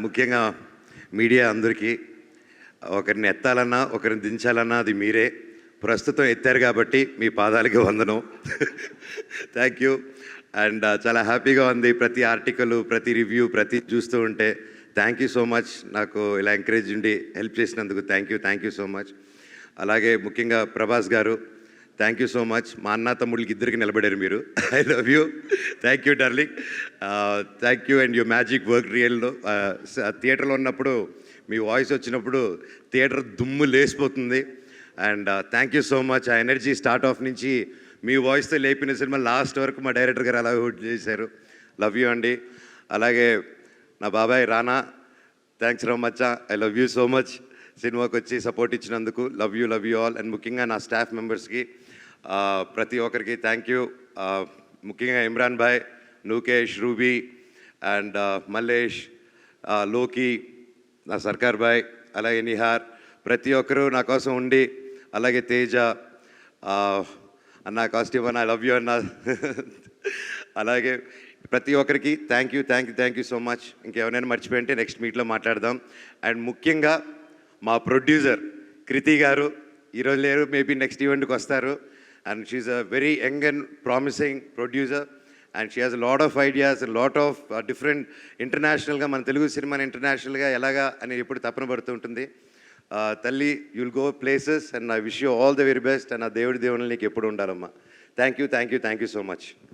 ముఖ్యంగా మీడియా అందరికీ ఒకరిని ఎత్తాలన్నా ఒకరిని దించాలన్నా అది మీరే. ప్రస్తుతం ఎత్తారు కాబట్టి మీ పాదాలకి వందనం. Thank you. అండ్ చాలా హ్యాపీగా ఉంది ప్రతి ఆర్టికల్, ప్రతి రివ్యూ, ప్రతి చూస్తూ ఉంటే. Thank you so much. నాకు ఇలా ఎంకరేజ్ ఉండి హెల్ప్ చేసినందుకు థ్యాంక్ యూ సో మచ్. అలాగే ముఖ్యంగా ప్రభాస్ గారు, థ్యాంక్ యూ సో మచ్. మా అన్న తమ్ముళ్ళకి ఇద్దరికి నిలబడారు మీరు. I love you. Thank you darling. Thank you and your magic work రియల్లో. థియేటర్లో ఉన్నప్పుడు మీ వాయిస్ వచ్చినప్పుడు థియేటర్ దుమ్ము లేసిపోతుంది. And thank you so much. ఆ ఎనర్జీ స్టార్ట్ ఆఫ్ నుంచి మీ వాయిస్తో లేపిన సినిమా లాస్ట్ వరకు మా డైరెక్టర్ గారు అలా హోల్డ్ చేశారు. లవ్ యూ అండి. అలాగే నా బాబాయ్ రానా, థ్యాంక్స్ రా మచ్చా. I love you so much. సినిమాకి వచ్చి సపోర్ట్ ఇచ్చినందుకు లవ్ యూ ఆల్. అండ్ ముఖ్యంగా నా స్టాఫ్ మెంబర్స్కి ప్రతి ఒక్కరికి థ్యాంక్ యూ. ముఖ్యంగా ఇమ్రాన్ భాయ్, నూకేష్, రూబీ అండ్ మల్లేష్, లోకి, నా సర్కార్ భాయ్, అలాగే నిహార్, ప్రతి ఒక్కరూ నా కోసం ఉండి, అలాగే తేజ అన్న, కాస్ట్యూమ్ అన్న, ఐ లవ్ యూ అన్న. అలాగే ప్రతి ఒక్కరికి థ్యాంక్ యూ సో మచ్. ఇంకెవరైనా మర్చిపోయింటే నెక్స్ట్ మీట్లో మాట్లాడదాం. అండ్ ముఖ్యంగా మా ప్రొడ్యూసర్ కృతి గారు ఈరోజు లేరు, మేబీ నెక్స్ట్ ఈవెంట్కి వస్తారు. And she's a very young and promising producer. And she has lot of ideas, lot of different ఇంటర్నేషనల్గా మన తెలుగు సినిమాని ఇంటర్నేషనల్గా ఎలాగా అని ఎప్పుడు తపన పడుతూ ఉంటుంది. తల్లి, you'll go places and I wish you all the very best. And ఆ దేవుడి దేవుళ్ళు నీకు ఎప్పుడు ఉండాలమ్మా. Thank you so much.